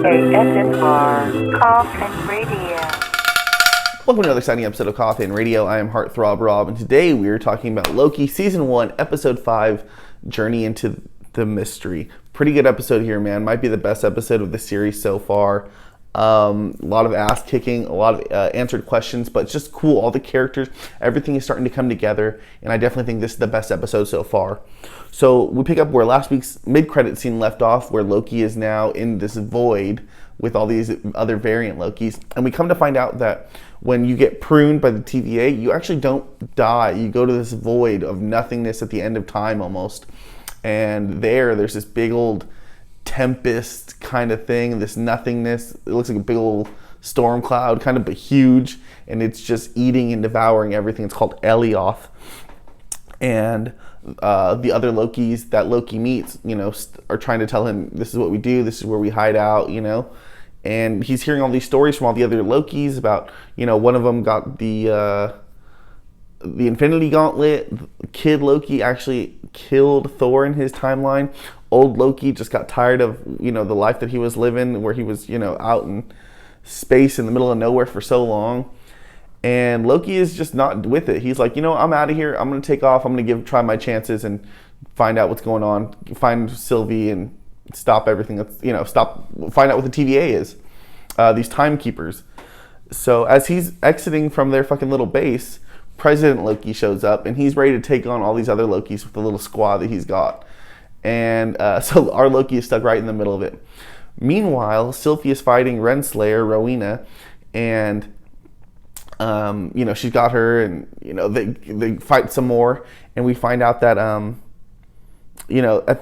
ASMR Coffin Radio. Welcome to another exciting episode of Coffin Radio. I am Heartthrob Rob, and today we are talking about Loki Season 1, Episode 5, Journey into the Mystery. Pretty good episode here, man. Might be the best episode of the series so far. A lot of ass kicking, a lot of answered questions, but it's just cool. All the characters, everything is starting to come together, and I definitely think this is the best episode so far. So we pick up where last week's mid-credit scene left off, where Loki is now in this void with all these other variant Lokis, and we come to find out that when you get pruned by the TVA, you actually don't die. You go to this void of nothingness at the end of time almost, and there's this big old tempest kind of thing, this nothingness. It looks like a big old storm cloud, kind of but huge, and it's just eating and devouring everything. It's called Elioth, and the other Lokis that Loki meets, are trying to tell him, this is what we do, this is where we hide out, and he's hearing all these stories from all the other Lokis about, one of them got the Infinity Gauntlet. Kid Loki actually killed Thor in his timeline. Old Loki just got tired of, the life that he was living, where he was, out in space in the middle of nowhere for so long. And Loki is just not with it. He's like, I'm out of here. I'm going to take off. I'm going to try my chances and find out what's going on. Find Sylvie and stop everything that's, find out what the TVA is. These timekeepers. So as he's exiting from their fucking little base, President Loki shows up, and he's ready to take on all these other Lokis with the little squad that he's got. And so our Loki is stuck right in the middle of it. Meanwhile, Sylvie is fighting Renslayer, Rowena, and she's got her, and they fight some more, and we find out that at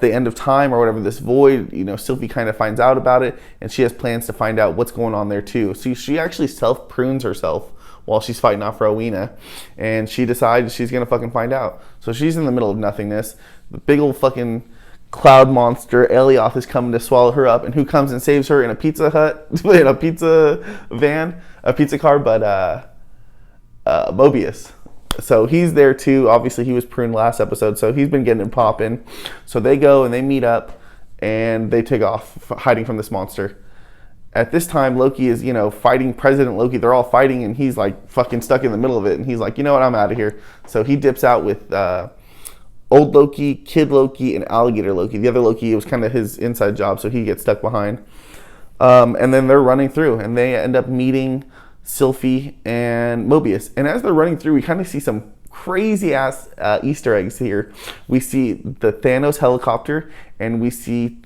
the end of time or whatever, this void, Sylvie kind of finds out about it, and she has plans to find out what's going on there too. So she actually self-prunes herself while she's fighting off Rowena, and she decides she's gonna fucking find out. So she's in the middle of nothingness. The big old fucking cloud monster Elioth is coming to swallow her up, and who comes and saves her in a Pizza Hut, in a pizza van, a pizza car, but Mobius. So he's there too. Obviously he was pruned last episode, so he's been getting it popping. So they go and they meet up, and they take off hiding from this monster. At this time, Loki is, fighting President Loki. They're all fighting, and he's like fucking stuck in the middle of it, and he's like, you know what, I'm out of here. So he dips out with Old Loki, Kid Loki, and Alligator Loki. The other Loki, it was kind of his inside job, so he gets stuck behind. And then they're running through, and they end up meeting Sylvie and Mobius. And as they're running through, we kind of see some crazy ass Easter eggs here. We see the Thanos helicopter, and we see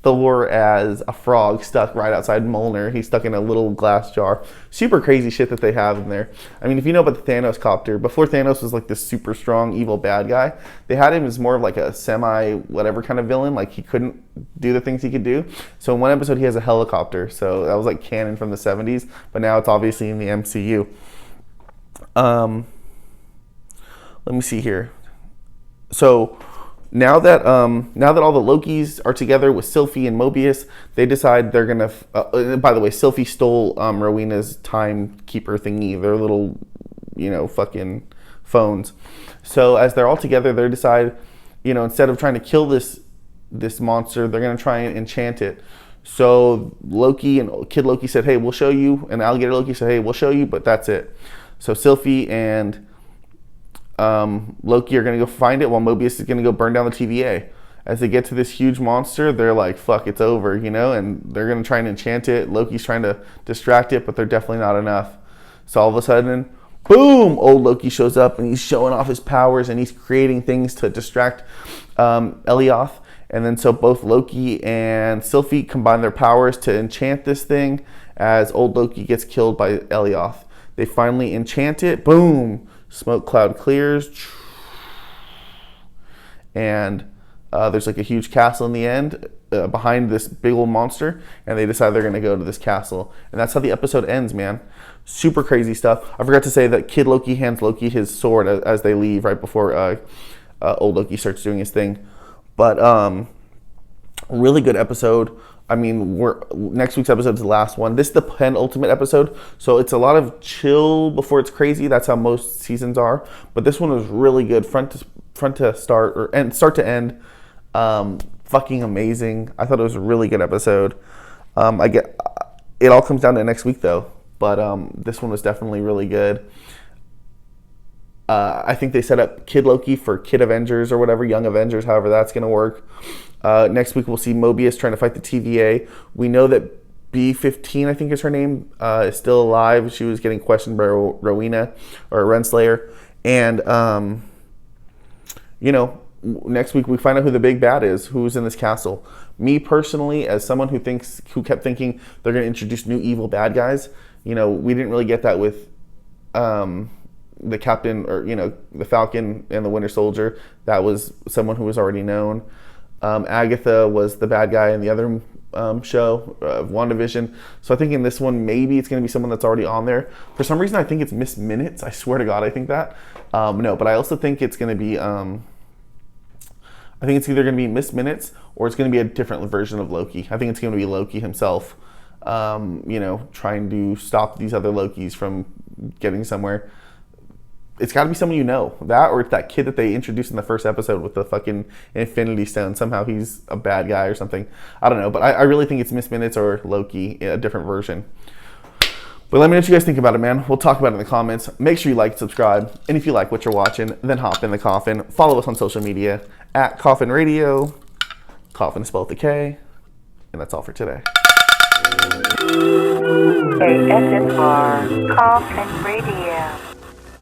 Thor as a frog stuck right outside Mjolnir. He's stuck in a little glass jar. Super crazy shit that they have in there. I mean, if you know about the Thanos copter, before Thanos was like this super strong evil bad guy, they had him as more of like a semi whatever kind of villain. Like he couldn't do the things he could do. So in one episode he has a helicopter. So that was like canon from the 70s, but now it's obviously in the MCU. Let me see here. So Now that all the Lokis are together with Sylvie and Mobius, they decide they're gonna. By the way, Sylvie stole Rowena's timekeeper thingy, their little, fucking phones. So as they're all together, they decide, instead of trying to kill this monster, they're gonna try and enchant it. So Loki and Kid Loki said, "Hey, we'll show you," and Alligator Loki said, "Hey, we'll show you," but that's it. So Sylvie and Loki are going to go find it, while Mobius is going to go burn down the TVA. As they get to this huge monster, they're like, fuck, it's over, and they're going to try and enchant it. Loki's trying to distract it, but they're definitely not enough. So all of a sudden, boom, old Loki shows up, and he's showing off his powers, and he's creating things to distract Elioth. And then so both Loki and Sylvie combine their powers to enchant this thing, as old Loki gets killed by Elioth. They finally enchant it, boom, smoke cloud clears, and there's like a huge castle in the end behind this big old monster, and they decide they're going to go to this castle, and that's how the episode ends, man. Super crazy stuff. I forgot to say that Kid Loki hands Loki his sword as they leave right before old Loki starts doing his thing. But really good episode. I mean, next week's episode is the last one. This is the penultimate episode, so it's a lot of chill before it's crazy. That's how most seasons are. But this one was really good, front to start to end. Fucking amazing. I thought it was a really good episode. I get it all comes down to next week though, but this one was definitely really good. I think they set up Kid Loki for Kid Avengers or whatever, Young Avengers, however that's going to work. Next week we'll see Mobius trying to fight the TVA. We know that B-15, I think is her name, is still alive. She was getting questioned by Rowena or Renslayer. And, next week we find out who the big bad is, who's in this castle. Me personally, as someone who kept thinking they're going to introduce new evil bad guys, we didn't really get that with the captain or, the Falcon and the Winter Soldier. That was someone who was already known. Agatha was the bad guy in the other show, WandaVision. So I think in this one, maybe it's going to be someone that's already on there. For some reason, I think it's Miss Minutes. I swear to God, I think that. No, but I also think it's going to be, I think it's either going to be Miss Minutes or it's going to be a different version of Loki. I think it's going to be Loki himself, trying to stop these other Lokis from getting somewhere. It's got to be someone that, or it's that kid that they introduced in the first episode with the fucking Infinity Stone. Somehow he's a bad guy or something. I don't know, but I really think it's Miss Minutes or Loki, a different version. But let me know what you guys think about it, man. We'll talk about it in the comments. Make sure you like, subscribe, and if you like what you're watching, then hop in the coffin. Follow us on social media at Coffin Radio. Coffin is spelled with a K. And that's all for today. ASMR Coffin Radio.